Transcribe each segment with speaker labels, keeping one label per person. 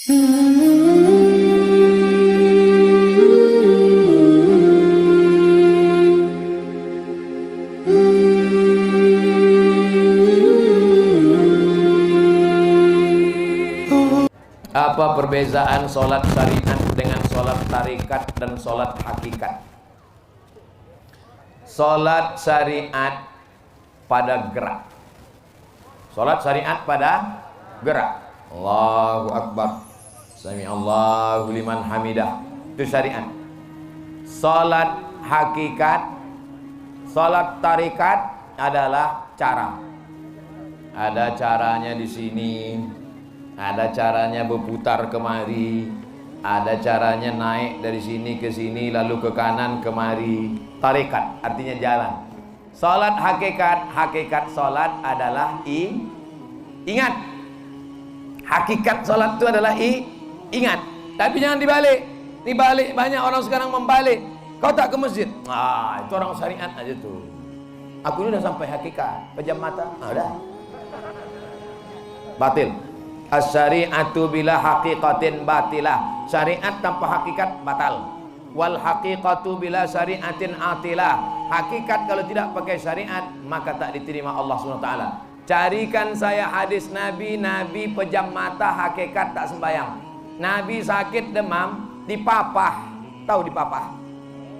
Speaker 1: Apa perbedaan sholat syariat dengan sholat tarikat dan sholat hakikat? Sholat syariat pada gerak. Sholat syariat pada gerak. Allahu Akbar, Sami Allahu liman hamidah, itu syariat. Sholat hakikat, sholat tarikat adalah cara. Ada caranya di sini, ada caranya berputar kemari, ada caranya naik dari sini ke sini lalu ke kanan kemari. Tarikat artinya jalan. Salat hakikat, hakikat salat adalah ingat. Hakikat salat itu adalah ingat. Tapi jangan dibalik. Dibalik, banyak orang sekarang membalik. Kau tak ke masjid. Itu orang syariat aja tuh. Aku ini udah sampai hakikat, pejam mata. Udah. Batil. As-syari'atu bila haqiqatin batilah. Syariat tanpa hakikat batal. Wal haqiqatu bila syari'atin atilah. Hakikat kalau tidak pakai syariat maka tak diterima Allah SWT. Carikan saya hadis Nabi, Nabi pejam mata hakikat tak sembahyang. Nabi sakit demam, dipapah. Tahu dipapah?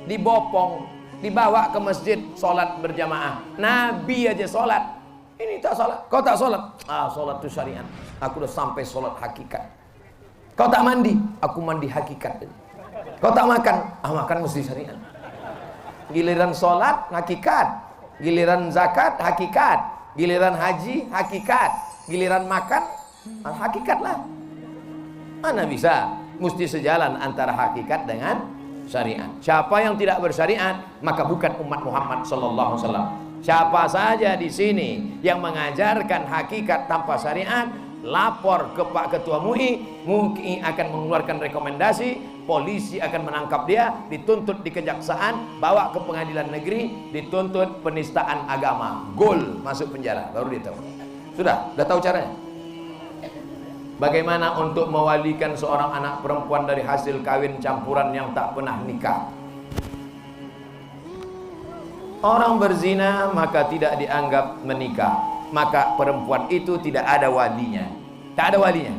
Speaker 1: Dibopong, dibawa ke masjid sholat berjamaah. Nabi aja sholat. Ini tak sholat, kau tak sholat. Sholat itu syariat. Aku udah sampai sholat hakikat. Kau tak mandi, aku mandi hakikat. Kau tak makan, makan mesti syariat. Giliran sholat hakikat, giliran zakat hakikat, giliran haji hakikat, giliran makan hakikat lah. Mana bisa? Mesti sejalan antara hakikat dengan syariat. Siapa yang tidak bersyariat maka bukan umat Muhammad sallallahu alaihi wasallam. Siapa saja di sini yang mengajarkan hakikat tanpa syariat, lapor ke Pak Ketua MUI, MUI akan mengeluarkan rekomendasi, polisi akan menangkap dia, dituntut di kejaksaan, bawa ke pengadilan negeri, dituntut penistaan agama, gol, masuk penjara, baru dia tahu. Sudah tahu caranya. Bagaimana untuk mewalikan seorang anak perempuan dari hasil kawin campuran yang tak pernah nikah? Orang berzina maka tidak dianggap menikah, maka perempuan itu tidak ada walinya. Tak ada walinya.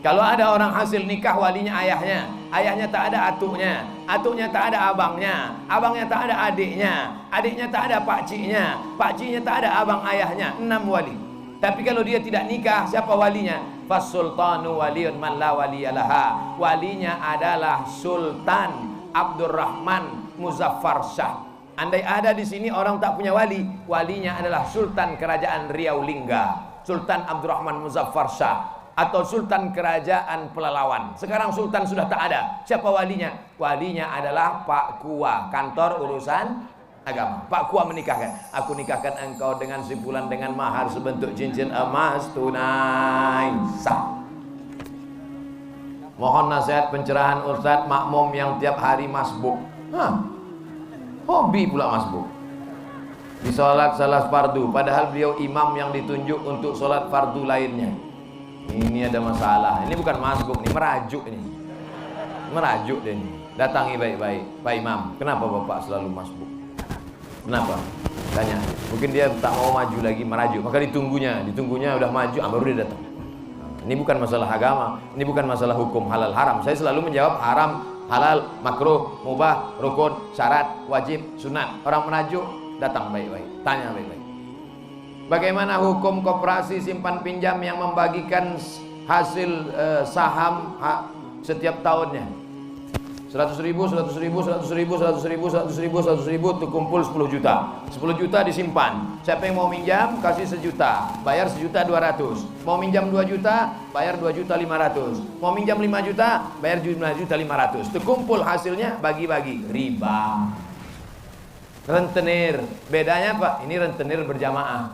Speaker 1: Kalau ada orang hasil nikah, walinya ayahnya, ayahnya tak ada atuknya, atuknya tak ada abangnya, abangnya tak ada adiknya, adiknya tak ada pakciknya, pakciknya tak ada abang ayahnya. 6 wali. Tapi kalau dia tidak nikah, siapa walinya? Fasultanu waliyun man la waliyalaha. Walinya adalah Sultan Abdurrahman Muzaffar Shah. Andai ada di sini orang tak punya wali, walinya adalah Sultan Kerajaan Riau Lingga, Sultan Abdurrahman Muzaffar Shah, atau Sultan Kerajaan Pelalawan. Sekarang Sultan sudah tak ada. Siapa walinya? Walinya adalah Pak Kua, kantor urusan agama. Pak Kua menikahkan. Aku nikahkan engkau dengan simpulan dengan mahar sebentuk cincin emas tunai sah. Mohon nasihat pencerahan Ustadz makmum yang tiap hari masbuk. Hobi pula masbuk di sholat salah fardu, padahal beliau imam yang ditunjuk untuk sholat fardu lainnya. Ini ada masalah. Ini bukan masbuk, ini merajuk ini. Merajuk dia ini. Datangi baik-baik. Pak Imam, kenapa Bapak selalu masbuk? Kenapa? Tanya. Mungkin dia tak mau maju lagi, merajuk. Maka ditunggunya udah maju, baru dia datang. Ini bukan masalah agama, ini bukan masalah hukum halal haram. Saya selalu menjawab haram, halal, makruh, mubah, rukun, syarat, wajib, sunat. Orang merajuk datang baik-baik, tanya baik-baik. Bagaimana hukum koperasi simpan pinjam yang membagikan hasil saham setiap tahunnya? 100.000, 100.000, 100.000, 100.000, 100.000, 100.000 itu kumpul 10 juta. 10 juta disimpan. Siapa yang mau minjam kasih 1 juta, bayar 1.200.000. Mau minjam 2 juta, bayar 2.500.000. Mau minjam 5 juta, bayar 5.500.000. Itu kumpul hasilnya bagi-bagi, riba. Rentenir, bedanya Pak, ini rentenir berjamaah.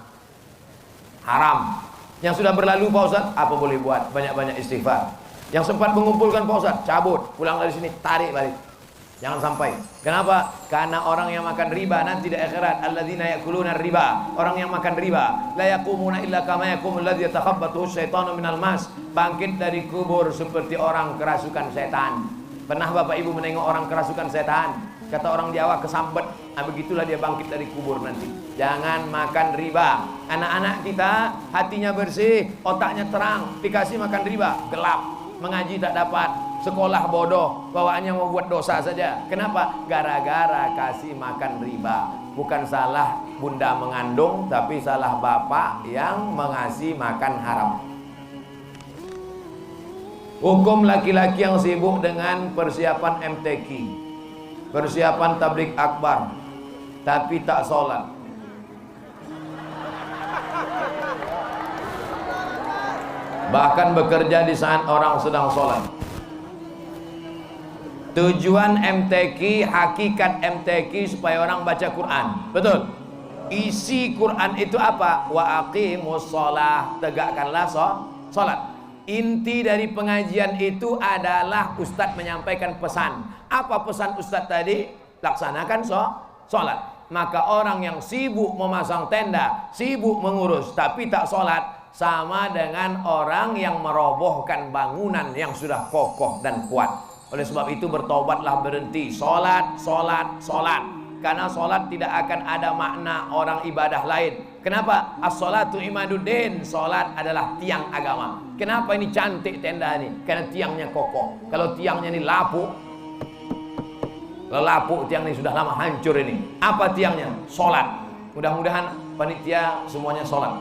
Speaker 1: Haram. Yang sudah berlalu Pak Ustadz, apa boleh buat? Banyak-banyak istighfar. Yang sempat mengumpulkan Pak Ustadz, cabut, pulang dari sini, tarik balik. Jangan sampai. Kenapa? Karena orang yang makan riba nanti di akhirat, alladzina yakuluna riba, orang yang makan riba, la yaqumuna illa kama yaqumul ladzi yatakhabbathu syaitanu minal mas, bangkit dari kubur seperti orang kerasukan setan. Pernah Bapak Ibu menengok orang kerasukan setan? Kata orang Jawa kesambet. Nah, begitulah dia bangkit dari kubur nanti. Jangan makan riba. Anak-anak kita hatinya bersih, otaknya terang, dikasih makan riba, gelap, mengaji tak dapat, sekolah bodoh, bawaannya mau buat dosa saja. Kenapa? Gara-gara kasih makan riba. Bukan salah bunda mengandung, tapi salah bapak yang mengasih makan haram. Hukum laki-laki yang sibuk dengan persiapan MTQ, persiapan tablik akbar, tapi tak sholat. Bahkan bekerja di saat orang sedang sholat. Tujuan MTQ, hakikat MTQ supaya orang baca Quran. Betul? Isi Quran itu apa? Wa aqimus sholah, tegakkanlah sholat. Inti dari pengajian itu adalah Ustadz menyampaikan pesan. Apa pesan Ustadz tadi? Laksanakan sholat. Maka orang yang sibuk memasang tenda, sibuk mengurus, tapi tak sholat, sama dengan orang yang merobohkan bangunan yang sudah kokoh dan kuat. Oleh sebab itu bertobatlah, berhenti sholat. Karena sholat tidak akan ada makna orang ibadah lain. Kenapa? As-sholatu imaduddin. Sholat adalah tiang agama. Kenapa ini cantik tenda ini? Karena tiangnya kokoh. Kalau tiangnya ini lapuk tiang ini sudah lama hancur ini. Apa tiangnya? Sholat. Mudah-mudahan panitia semuanya sholat.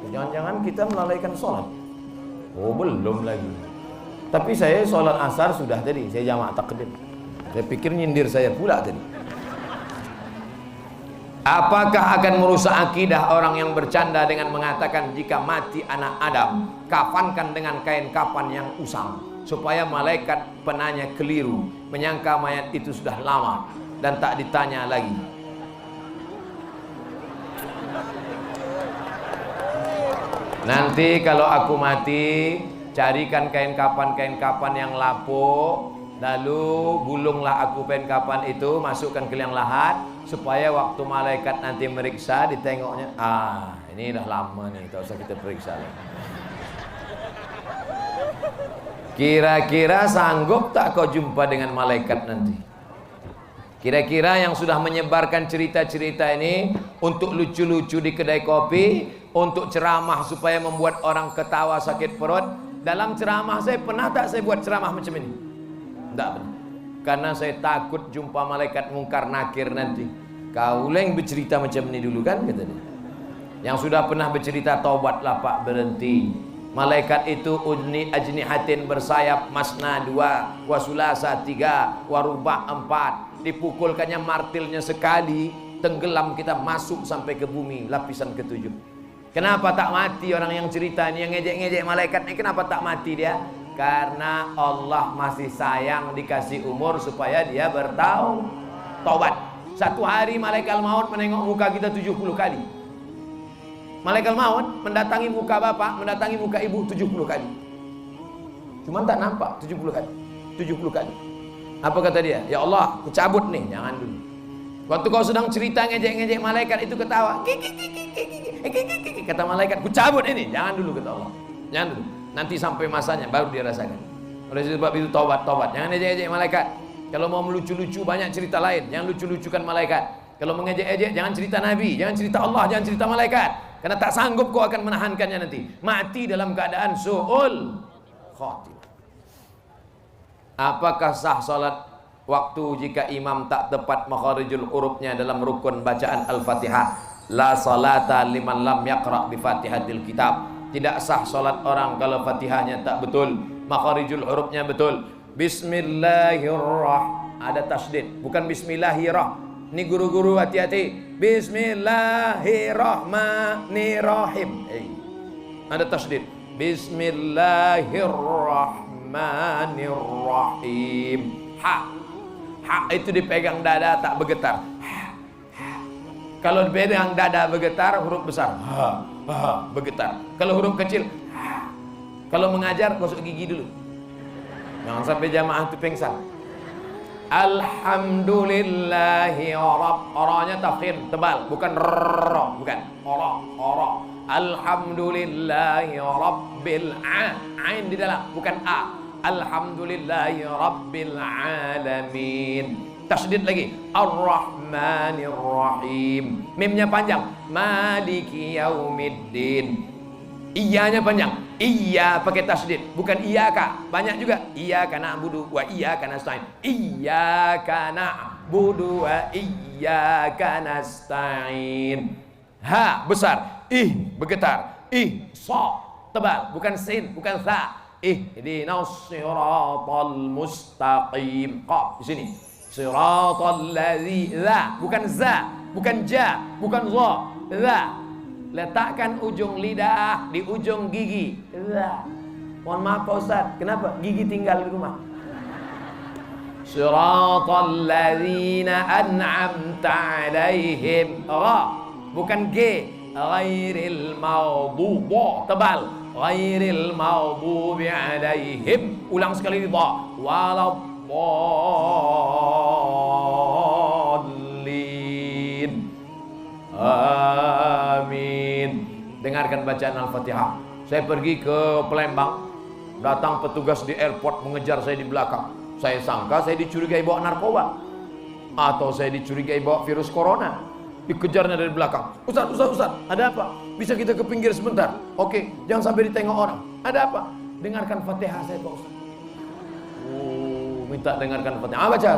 Speaker 1: Jangan-jangan kita melalaikan sholat. Oh, belum lagi. Tapi saya sholat asar sudah tadi. Saya jamak takdim. Saya pikir nyindir saya pula tadi. Apakah akan merusak akidah orang yang bercanda dengan mengatakan jika mati anak Adam, kafankan dengan kain kafan yang usang, supaya malaikat penanya keliru, menyangka mayat itu sudah lama dan tak ditanya lagi. Nanti kalau aku mati, carikan kain kafan yang lapuk, lalu gulunglah aku kain kafan itu, masukkan ke liang lahat, supaya waktu malaikat nanti meriksa, ditengoknya, ini dah lama nih, tak usah kita periksa lagi. Kira-kira sanggup tak kau jumpa dengan malaikat nanti? Kira-kira yang sudah menyebarkan cerita-cerita ini untuk lucu-lucu di kedai kopi, untuk ceramah supaya membuat orang ketawa sakit perut. Dalam ceramah saya pernah tak saya buat ceramah macam ini? Tidak pernah. Karena saya takut jumpa malaikat mungkar nakir nanti. Kau yang bercerita macam ini dulu kan, kata dia. Yang sudah pernah bercerita, taubatlah Pak, berhenti. Malaikat itu udni ajnihatin, bersayap, masna 2, wasulasa 3, warubah 4. Dipukulkannya martilnya sekali, tenggelam kita masuk sampai ke bumi, lapisan ke-7. Kenapa tak mati orang yang cerita ini, yang ngejek-ngejek malaikat ini, kenapa tak mati dia? Karena Allah masih sayang, dikasih umur supaya dia bertaubat. Satu hari malaikat maut menengok muka kita 70 kali. Malaikat maut mendatangi muka bapak, mendatangi muka ibu 70 kali. Cuman tak nampak 70 kali. 70 kali. Apa kata dia? Ya Allah, aku cabut nih. Jangan dulu. Waktu kau sedang cerita ngejek-ngejek malaikat itu ketawa. Kata malaikat, ku cabut ini. Jangan dulu, kata Allah. Jangan dulu. Nanti sampai masanya baru dia rasakan. Oleh sebab itu tobat. Jangan ngejek-ngejek malaikat. Kalau mau melucu-lucu banyak cerita lain. Jangan lucu-lucukan malaikat. Kalau mengejek-ejek jangan cerita Nabi, jangan cerita Allah, jangan cerita malaikat. Karena tak sanggup kau akan menahankannya nanti. Mati dalam keadaan su'ul khatimah. Apakah sah salat waktu jika imam tak tepat makharijul hurufnya dalam rukun bacaan Al-Fatihah? La salata liman lam yaqra' bi Fatihatil kitab. Tidak sah salat orang kalau Fatihahnya tak betul, makharijul hurufnya betul. Bismillahirrahmanirrahim. Ada tasdid, bukan bismillahirrahmanirrahim. Ini guru-guru hati-hati. Bismillahirrahmanirrahim. Ada tasdid. Bismillahirrahmanirrahim. Ha itu dipegang dada tak bergetar. Kalau dipegang dada bergetar, huruf besar. Bergetar. Kalau huruf kecil,
Speaker 2: Kalau mengajar gosok gigi dulu. Jangan sampai jamaah itu pingsan.
Speaker 1: Alhamdulillahi Ra-nya tafkhim tebal, bukan ro, bukan ora. Alhamdulillahi Rabbil Ain di dalam, bukan a. Alhamdulillahi Rabbil Alamin. Tasydid lagi. Ar-Rahmanir Rahim. Mimnya panjang. Maliki Yaumiddin. Iyanya panjang. Iya pakai tasydid, bukan iyaka. Banyak juga iyyaka na'budu wa iyyaka nasta'in. Iyyaka na'budu wa iyyaka nasta'in. Ha besar, ih bergetar, ih sa tebal, bukan sin, bukan sa. Ihdinas siratal mustaqim. Qaf di sini. Siratal ladzi, za, bukan za, bukan ja, bukan za, za. Letakkan ujung lidah di ujung gigi. Mohon maaf Pak Ustaz, kenapa? Gigi tinggal di rumah. Siratal ladzina an'amta alaihim. Ra, bukan G. Ghairil maghdubi, tebal. Ghairil maghdubi alaihim. Ulang sekali di ta. Waladdallin. Amin. Dengarkan bacaan Al-Fatihah. Saya pergi ke Palembang, datang petugas di airport mengejar saya di belakang. Saya sangka saya dicurigai bawa narkoba, atau saya dicurigai bawa virus corona. Dikejarnya dari belakang. Ustaz, ada apa? Bisa kita ke pinggir sebentar? Oke, jangan sampai ditengok orang. Ada apa? Dengarkan Fatihah saya Pak Ustaz. Minta dengarkan Fatihah. Baca.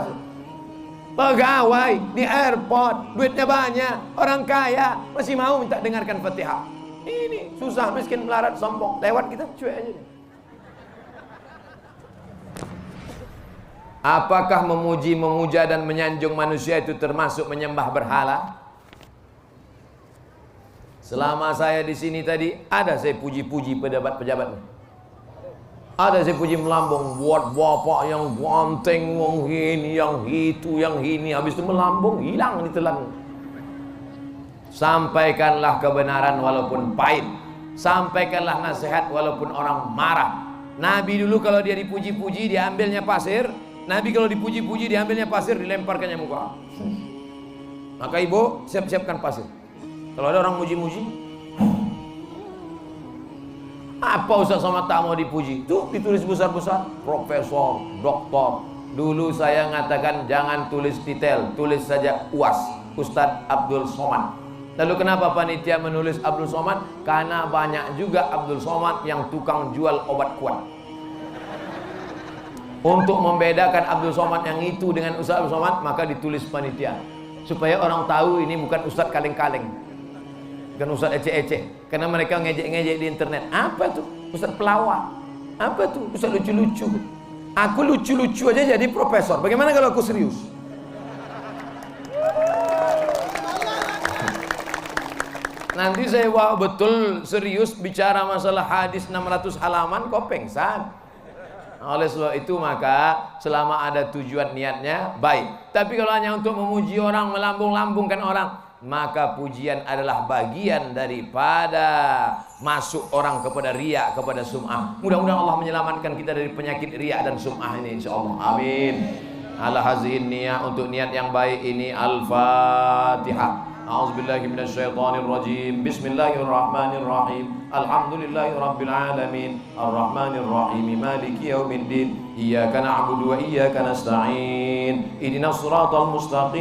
Speaker 1: Pegawai di airport, duitnya banyak, orang kaya, masih mau minta dengarkan Fatihah. Ini susah, miskin, melarat, sombong, lewat kita cuek aja. Apakah memuji, memuja dan menyanjung manusia itu termasuk menyembah berhala? Selama saya di sini tadi, ada saya puji-puji pejabat-pejabat. Ada saya puji melambung, buat bapak yang ganteng, yang ini, yang itu, yang ini. Habis itu melambung, hilang ditelan. Sampaikanlah kebenaran walaupun pahit. Sampaikanlah nasihat walaupun orang marah. Nabi dulu kalau dia dipuji-puji, diambilnya pasir. Nabi kalau dipuji-puji, diambilnya pasir, dilemparkannya muka. Maka ibu, siap-siapkan pasir. Kalau ada orang muji-muji, apa Ustaz Somad tak mau dipuji? Tuh ditulis besar-besar, profesor, doktor. Dulu saya ngatakan jangan tulis detail, tulis saja UAS, Ustadz Abdul Somad. Lalu kenapa panitia menulis Abdul Somad? Karena banyak juga Abdul Somad yang tukang jual obat kuat. Untuk membedakan Abdul Somad yang itu dengan Ustadz Abdul Somad, maka ditulis panitia. Supaya orang tahu ini bukan Ustadz kaleng-kaleng, bukan Ustadz ecek-ecek. Karena mereka ngejek-ngejek di internet. Apa tuh? Ustadz pelawak. Apa tuh? Ustadz lucu-lucu. Aku lucu-lucu aja jadi profesor. Bagaimana kalau aku serius? Nanti saya wah betul serius bicara masalah hadis 600 halaman kok pengsan. Oleh sebab itu maka selama ada tujuan niatnya baik. Tapi kalau hanya untuk memuji orang, melambung-lambungkan orang, maka pujian adalah bagian daripada masuk orang kepada riya, kepada sum'ah. Mudah-mudahan Allah menyelamatkan kita dari penyakit riya dan sum'ah ini insyaallah. Amin. Ala hazihin niyah, untuk niat yang baik ini. Al-Fatihah. A'udzubillahi minasyaitonirrajim. Bismillahirrahmanirrahim. Alhamdulillahi rabbil alamin. Arrahmanirrahim. Maliki yaumiddin. Iyyaka na'budu wa iyyaka nasta'in. Ihdinas siratal mustaqim.